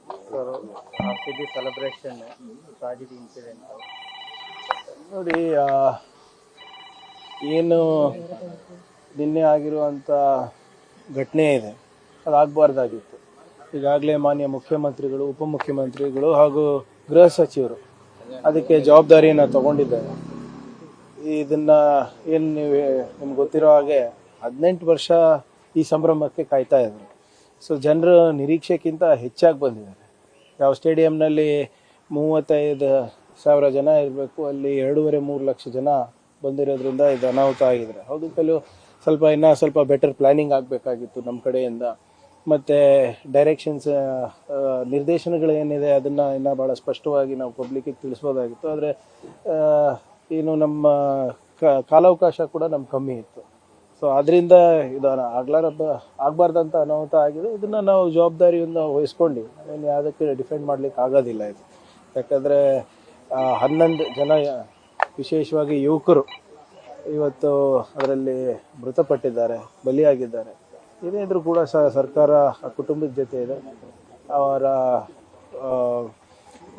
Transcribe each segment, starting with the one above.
Sir RCB celebration tragedy incident ನೋಡಿ, ಏನು ನಿನ್ನೆ ಆಗಿರುವಂಥ ಘಟನೆ ಇದೆ, ಅದಾಗಬಾರ್ದಾಗಿತ್ತು. ಈಗಾಗಲೇ ಮಾನ್ಯ ಮುಖ್ಯಮಂತ್ರಿಗಳು, ಉಪಮುಖ್ಯಮಂತ್ರಿಗಳು ಹಾಗೂ ಗೃಹ ಸಚಿವರು ಅದಕ್ಕೆ ಜವಾಬ್ದಾರಿಯನ್ನು ತಗೊಂಡಿದ್ದಾರೆ. ಇದನ್ನು ಏನು ನಿಮ್ಗೆ ಗೊತ್ತಿರೋ ಹಾಗೆ 18 ವರ್ಷ ಈ ಸಂಭ್ರಮಕ್ಕೆ ಕಾಯ್ತಾ ಇದ್ರು. ಸೊ ಜನರ ನಿರೀಕ್ಷೆಗಿಂತ ಹೆಚ್ಚಾಗಿ ಬಂದಿದ್ದಾರೆ. ಯಾವ ಸ್ಟೇಡಿಯಂನಲ್ಲಿ 35,000 ಜನ ಇರಬೇಕು, ಅಲ್ಲಿ 2.5-3 ಲಕ್ಷ ಜನ ಬಂದಿರೋದ್ರಿಂದ ಇದು ಅನಾಹುತ ಆಗಿದ್ದಾರೆ. ಹೌದು, ಇನ್ನೂ ಸ್ವಲ್ಪ ಬೆಟರ್ ಪ್ಲ್ಯಾನಿಂಗ್ ಆಗಬೇಕಾಗಿತ್ತು ನಮ್ಮ ಕಡೆಯಿಂದ. ಮತ್ತು ಡೈರೆಕ್ಷನ್ಸ್, ನಿರ್ದೇಶನಗಳೇನಿದೆ ಅದನ್ನು ಇನ್ನೂ ಭಾಳ ಸ್ಪಷ್ಟವಾಗಿ ನಾವು ಪಬ್ಲಿಕ್ಕಿಗೆ ತಿಳಿಸ್ಬೋದಾಗಿತ್ತು. ಆದರೆ ಏನು ನಮ್ಮ ಕಾಲಾವಕಾಶ ಕೂಡ ನಮ್ಗೆ ಕಮ್ಮಿ ಇತ್ತು. ಸೊ ಅದರಿಂದ ಇದು ಆಗಬಾರ್ದಂತ ಅನಾಹುತ ಆಗಿದೆ. ಇದನ್ನು ನಾವು ಜವಾಬ್ದಾರಿಯನ್ನು ವಹಿಸ್ಕೊಂಡು ಏನು ಯಾವುದಕ್ಕೆ ಡಿಫೆಂಡ್ ಮಾಡಲಿಕ್ಕೆ ಆಗೋದಿಲ್ಲ ಇದು. ಯಾಕಂದರೆ 11 ಜನ, ವಿಶೇಷವಾಗಿ ಯುವಕರು ಇವತ್ತು ಅದರಲ್ಲಿ ಮೃತಪಟ್ಟಿದ್ದಾರೆ, ಬಲಿಯಾಗಿದ್ದಾರೆ. ಏನಿದ್ರು ಕೂಡ ಸರ್ಕಾರ ಆ ಕುಟುಂಬದ ಜೊತೆ ಇದೆ. ಅವರ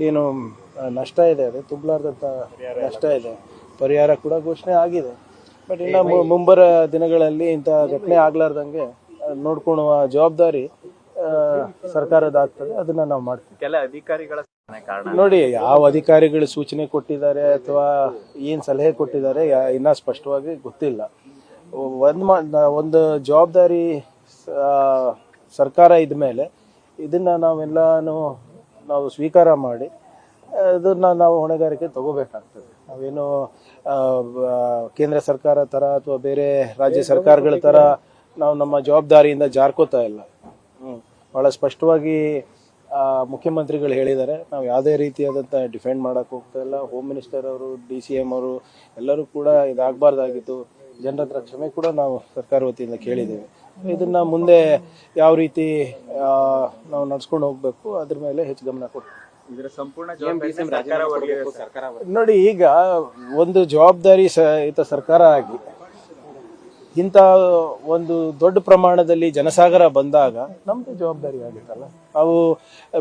ಏನು ನಷ್ಟ ಇದೆ, ಅದು ತುಂಬಲಾರ್ದಂಥ ನಷ್ಟ ಇದೆ. ಪರಿಹಾರ ಕೂಡ ಘೋಷಣೆ ಆಗಿದೆ. ಬಟ್ ಇನ್ನು ಮುಂಬರ ದಿನಗಳಲ್ಲಿ ಇಂಥ ಘಟನೆ ಆಗ್ಲಾರ್ದಂಗೆ ನೋಡ್ಕೊಳ್ಳುವ ಜವಾಬ್ದಾರಿ ಸರ್ಕಾರದಾಗ್ತದೆ. ಅದನ್ನ ನಾವು ಮಾಡ್ತೀವಿ. ಕೆಲ ಅಧಿಕಾರಿಗಳ ನೋಡಿ, ಯಾವ ಅಧಿಕಾರಿಗಳು ಸೂಚನೆ ಕೊಟ್ಟಿದ್ದಾರೆ ಅಥವಾ ಏನು ಸಲಹೆ ಕೊಟ್ಟಿದ್ದಾರೆ ಇನ್ನೂ ಸ್ಪಷ್ಟವಾಗಿ ಗೊತ್ತಿಲ್ಲ. ಒಂದು ಜವಾಬ್ದಾರಿ ಸರ್ಕಾರ ಇದ್ಮೇಲೆ ಇದನ್ನ ನಾವು ಸ್ವೀಕಾರ ಮಾಡಿ ಅದನ್ನ ನಾವು ಹೊಣೆಗಾರಿಕೆ ತಗೋಬೇಕಾಗ್ತದೆ. ನಾವೇನು ಕೇಂದ್ರ ಸರ್ಕಾರ ಥರ ಅಥವಾ ಬೇರೆ ರಾಜ್ಯ ಸರ್ಕಾರಗಳ ಥರ ನಾವು ನಮ್ಮ ಜವಾಬ್ದಾರಿಯಿಂದ ಜಾರ್ಕೋತಾ ಇಲ್ಲ. ಭಾಳ ಸ್ಪಷ್ಟವಾಗಿ ಮುಖ್ಯಮಂತ್ರಿಗಳು ಹೇಳಿದ್ದಾರೆ, ನಾವು ಯಾವುದೇ ರೀತಿಯಾದಂಥ ಡಿಫೆಂಡ್ ಮಾಡೋಕ್ಕೆ ಹೋಗ್ತಾ ಇಲ್ಲ. ಹೋಮ್ ಮಿನಿಸ್ಟರ್ ಅವರು, DCM ಅವರು ಎಲ್ಲರೂ ಕೂಡ ಇದಾಗಬಾರ್ದಾಗಿತ್ತು. ಜನರ ಹತ್ರ ಕ್ಷಮೆ ಕೂಡ ನಾವು ಸರ್ಕಾರ ವತಿಯಿಂದ ಕೇಳಿದ್ದೇವೆ. ಇದನ್ನು ಮುಂದೆ ಯಾವ ರೀತಿ ನಾವು ನಡ್ಸ್ಕೊಂಡು ಹೋಗಬೇಕು ಅದ್ರ ಮೇಲೆ ಹೆಚ್ಚು ಗಮನ ಕೊಡ್ತೀವಿ. ಇದರ ಸಂಪೂರ್ಣ ಸರ್ಕಾರ ನೋಡಿ, ಈಗ ಒಂದು ಜವಾಬ್ದಾರಿ ಸರ್ಕಾರ ಆಗಿ ಇಂಥ ಒಂದು ದೊಡ್ಡ ಪ್ರಮಾಣದಲ್ಲಿ ಜನಸಾಗರ ಬಂದಾಗ ನಮ್ದು ಜವಾಬ್ದಾರಿ ಆಗುತ್ತಲ್ಲ. ಅವು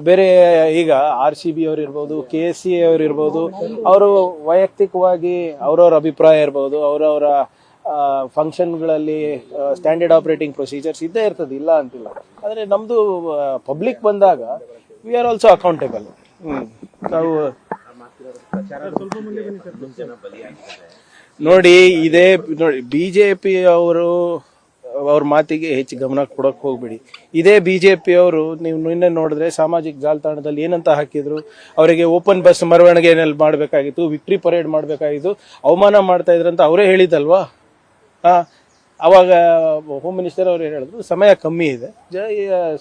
ಬೇರೆ ಈಗ RCB ಅವ್ರು ಇರ್ಬೋದು, KSC ಅವ್ರು ಇರ್ಬೋದು, ಅವರು ವೈಯಕ್ತಿಕವಾಗಿ ಅವ್ರವ್ರ ಅಭಿಪ್ರಾಯ ಇರ್ಬೋದು, ಅವರವರ ಫಂಕ್ಷನ್ಗಳಲ್ಲಿ ಸ್ಟ್ಯಾಂಡರ್ಡ್ ಆಪರೇಟಿಂಗ್ ಪ್ರೊಸೀಜರ್ಸ್ ಇದ್ದೇ ಇರ್ತದೆ, ಇಲ್ಲ ಅಂತಿಲ್ಲ. ಆದರೆ ನಮ್ಮದು ಪಬ್ಲಿಕ್ ಬಂದಾಗ ವಿ ಆರ್ ಆಲ್ಸೋ ಅಕೌಂಟೇಬಲ್. ನಾವು ನೋಡಿ BJP ಅವ್ರ ಮಾತಿಗೆ ಹೆಚ್ಚು ಗಮನ ಕೊಡಕ್ಕೆ ಹೋಗ್ಬಿಡಿ. ಇದೇ BJP ಅವರು ನೀವು ನಿನ್ನೆ ನೋಡಿದ್ರೆ ಸಾಮಾಜಿಕ ಜಾಲತಾಣದಲ್ಲಿ ಏನಂತ ಹಾಕಿದ್ರು, ಅವರಿಗೆ ಓಪನ್ ಬಸ್ ಮೆರವಣಿಗೆನಲ್ಲಿ ಮಾಡಬೇಕಾಗಿತ್ತು, ವಿಕ್ಟ್ರಿ ಪರೇಡ್ ಮಾಡಬೇಕಾಗಿತ್ತು, ಅವಮಾನ ಮಾಡ್ತಾ ಇದ್ರಂತ ಅವರೇ ಹೇಳಿದಲ್ವಾ. ಅವಾಗ ಹೋಮ್ ಮಿನಿಸ್ಟರ್ ಅವರು ಹೇಳಿದ್ರು, ಸಮಯ ಕಮ್ಮಿ ಇದೆ,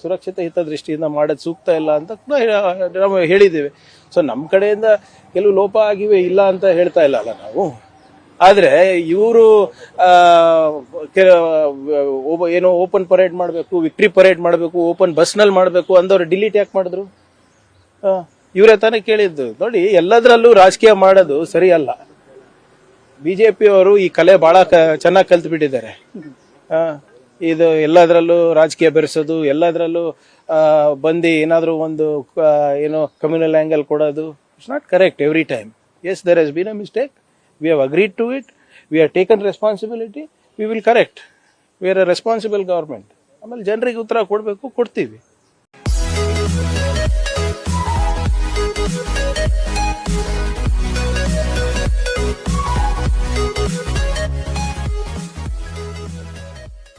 ಸುರಕ್ಷತೆ ಹಿತದೃಷ್ಟಿಯಿಂದ ಮಾಡೋದು ಸೂಕ್ತ ಇಲ್ಲ ಅಂತ ಕೂಡ ನಾವು ಹೇಳಿದ್ದೇವೆ. ಸೊ ನಮ್ಮ ಕಡೆಯಿಂದ ಕೆಲವು ಲೋಪ ಆಗಿವೆ, ಇಲ್ಲ ಅಂತ ಹೇಳ್ತಾ ಇಲ್ಲ ನಾವು. ಆದರೆ ಇವರು ಏನೋ ಓಪನ್ ಪರೇಡ್ ಮಾಡಬೇಕು, ವಿಕ್ಟ್ರಿ ಪರೇಡ್ ಮಾಡಬೇಕು, ಓಪನ್ ಬಸ್ನಲ್ಲಿ ಮಾಡಬೇಕು ಅಂದವ್ರು ಡಿಲೀಟ್ ಯಾಕೆ ಮಾಡಿದ್ರು? ಇವರೇ ತಾನೇ ಕೇಳಿದ್ದು. ನೋಡಿ, ಎಲ್ಲದರಲ್ಲೂ ರಾಜಕೀಯ ಮಾಡೋದು ಸರಿ ಅಲ್ಲ. BJP ಅವರು ಈ ಕಲೆ ಬಹಳ ಚೆನ್ನಾಗಿ ಕಲ್ತು ಬಿಟ್ಟಿದ್ದಾರೆ. ಇದು ಎಲ್ಲದರಲ್ಲೂ ರಾಜಕೀಯ ಬೆರೆಸೋದು, ಎಲ್ಲದರಲ್ಲೂ ಬಂದು ಏನಾದರೂ ಒಂದು ಏನೋ ಕಮ್ಯುನಲ್ ಆಂಗಲ್ ಕೊಡೋದು, it's not correct every time. Yes, there has been a mistake, we have agreed to it, we have taken responsibility, we will correct. We are a responsible government. ಆಮೇಲೆ ಜನರಿಗೆ ಉತ್ತರ ಕೊಡಬೇಕು, ಕೊಡ್ತೀವಿ.